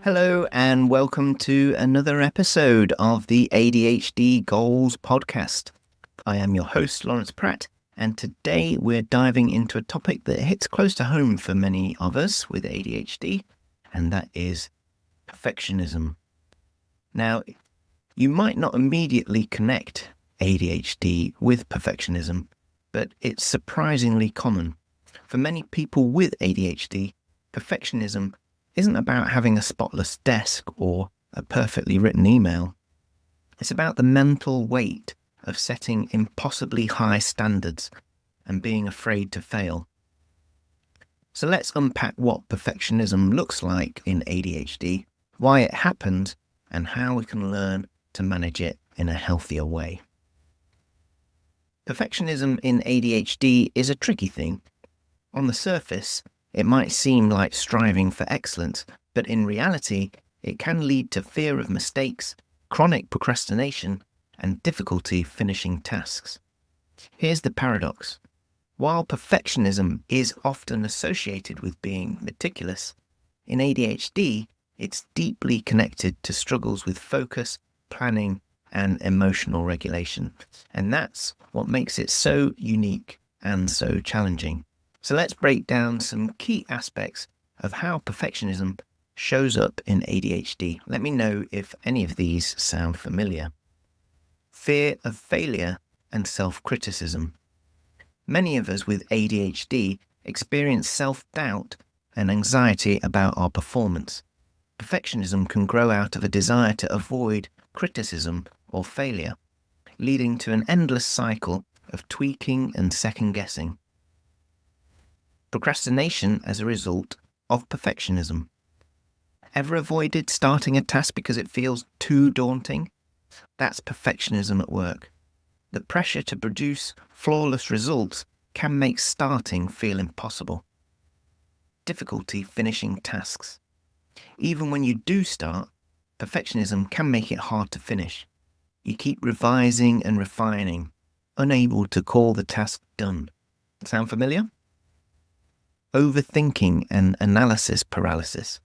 Hello and welcome to another episode of the ADHD Goals Podcast. I am your host, Laurence Pratt, and today we're diving into a topic that hits close to home for many of us with ADHD, and that is perfectionism. Now, you might not immediately connect ADHD with perfectionism, but it's surprisingly common. For many people with ADHD, perfectionism isn't about having a spotless desk or a perfectly written email. It's about the mental weight of setting impossibly high standards and being afraid to fail. So let's unpack what perfectionism looks like in ADHD, why it happens, and how we can learn to manage it in a healthier way. Perfectionism in ADHD is a tricky thing. On the surface, it might seem like striving for excellence, but in reality, it can lead to fear of mistakes, chronic procrastination, and difficulty finishing tasks. Here's the paradox. While perfectionism is often associated with being meticulous, in ADHD, it's deeply connected to struggles with focus, planning, and emotional regulation. And that's what makes it so unique and so challenging. So let's break down some key aspects of how perfectionism shows up in ADHD. Let me know if any of these sound familiar. Fear of failure and self-criticism. Many of us with ADHD experience self-doubt and anxiety about our performance. Perfectionism can grow out of a desire to avoid criticism or failure, leading to an endless cycle of tweaking and second-guessing. Procrastination as a result of perfectionism. Ever avoided starting a task because it feels too daunting? That's perfectionism at work. The pressure to produce flawless results can make starting feel impossible. Difficulty finishing tasks. Even when you do start, perfectionism can make it hard to finish. You keep revising and refining, unable to call the task done. Sound familiar? Overthinking and analysis paralysis.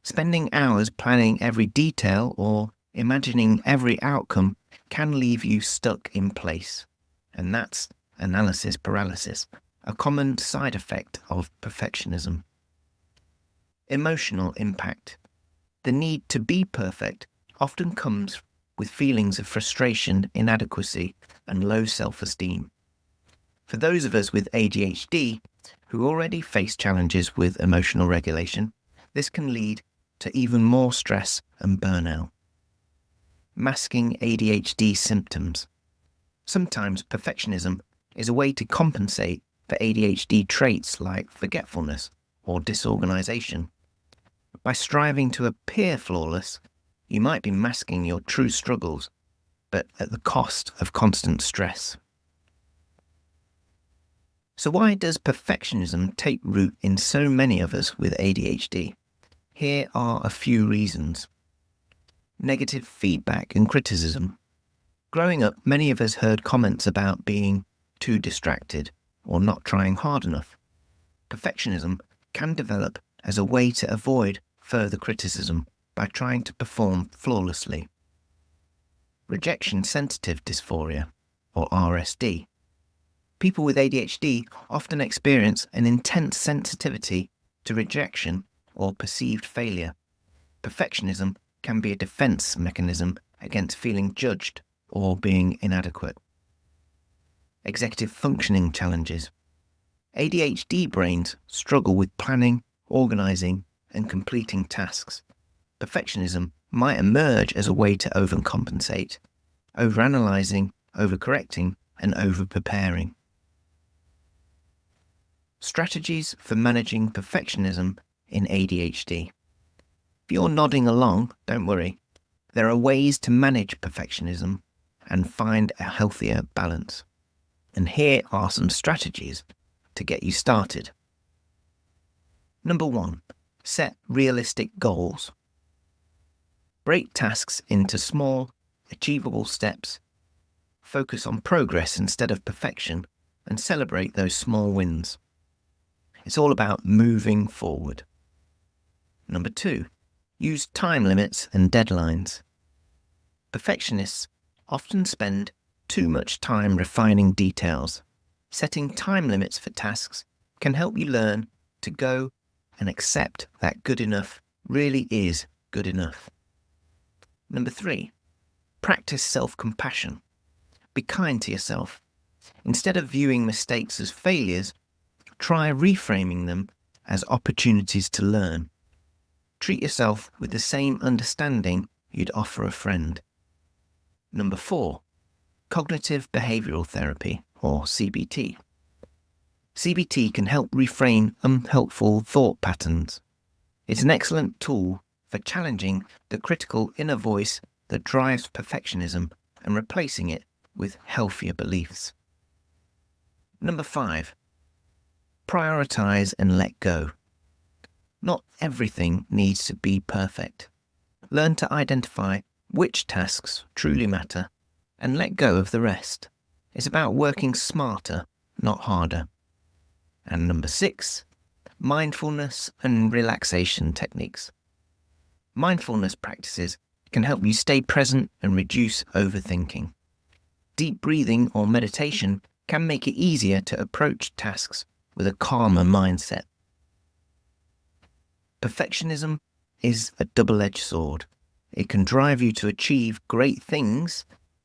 Spending hours planning every detail or imagining every outcome can leave you stuck in place. And that's analysis paralysis, a common side effect of perfectionism. Emotional impact. The need to be perfect often comes with feelings of frustration, inadequacy, and low self-esteem. For those of us with ADHD, who already face challenges with emotional regulation, this can lead to even more stress and burnout. Masking ADHD symptoms. Sometimes perfectionism is a way to compensate for ADHD traits like forgetfulness or disorganization. By striving to appear flawless, you might be masking your true struggles, but at the cost of constant stress. So why does perfectionism take root in so many of us with ADHD? Here are a few reasons. Negative feedback and criticism. Growing up, many of us heard comments about being too distracted or not trying hard enough. Perfectionism can develop as a way to avoid further criticism by trying to perform flawlessly. Rejection sensitive dysphoria, or RSD. People with ADHD often experience an intense sensitivity to rejection or perceived failure. Perfectionism can be a defense mechanism against feeling judged or being inadequate. Executive functioning challenges. ADHD brains struggle with planning, organizing, and completing tasks. Perfectionism might emerge as a way to overcompensate, overanalyzing, overcorrecting, and overpreparing. Strategies for managing perfectionism in ADHD. If you're nodding along, don't worry. There are ways to manage perfectionism and find a healthier balance. And here are some strategies to get you started. Number 1, set realistic goals. Break tasks into small, achievable steps. focus on progress instead of perfection, and celebrate those small wins. It's all about moving forward. Number 2, use time limits and deadlines. Perfectionists often spend too much time refining details. Setting time limits for tasks can help you learn to go and accept that good enough really is good enough. Number 3, practice self-compassion. Be kind to yourself. Instead of viewing mistakes as failures, try reframing them as opportunities to learn. Treat yourself with the same understanding you'd offer a friend. Number 4, cognitive behavioral therapy, or CBT. CBT can help reframe unhelpful thought patterns. It's an excellent tool for challenging the critical inner voice that drives perfectionism and replacing it with healthier beliefs. Number 5, prioritize and let go. Not everything needs to be perfect. Learn to identify which tasks truly matter and let go of the rest. It's about working smarter, not harder. And number 6, mindfulness and relaxation techniques. Mindfulness practices can help you stay present and reduce overthinking. Deep breathing or meditation can make it easier to approach tasks with a calmer mindset. Perfectionism is a double-edged sword. It can drive you to achieve great things,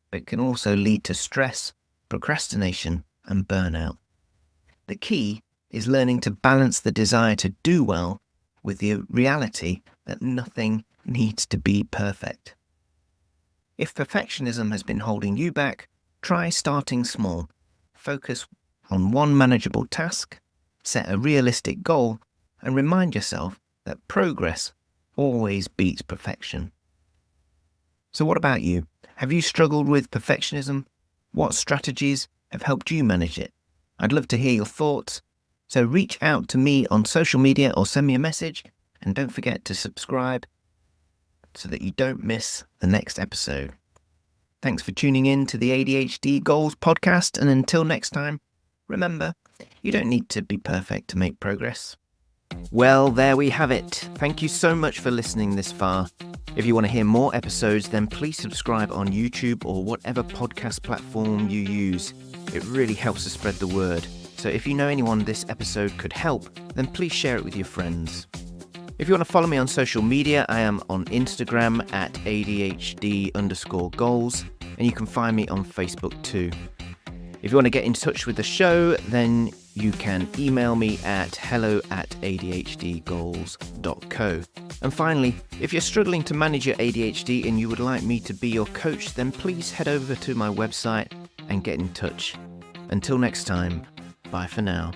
but can also lead to stress, procrastination, and burnout. The key is learning to balance the desire to do well with the reality that nothing needs to be perfect. If perfectionism has been holding you back, try starting small. Focus on one manageable task, set a realistic goal, and remind yourself that progress always beats perfection. So what about you? Have you struggled with perfectionism? What strategies have helped you manage it? I'd love to hear your thoughts. So reach out to me on social media or send me a message, and don't forget to subscribe so that you don't miss the next episode. Thanks for tuning in to the ADHD Goals Podcast, and until next time, remember, you don't need to be perfect to make progress. Well, there we have it. Thank you so much for listening this far. If you want to hear more episodes, then please subscribe on YouTube or whatever podcast platform you use. It really helps to spread the word. So if you know anyone this episode could help, then please share it with your friends. If you want to follow me on social media, I am on Instagram at ADHD_goals, and you can find me on Facebook too. If you want to get in touch with the show, then you can email me at hello@adhdgoals.co. And finally, if you're struggling to manage your ADHD and you would like me to be your coach, then please head over to my website and get in touch. Until next time, bye for now.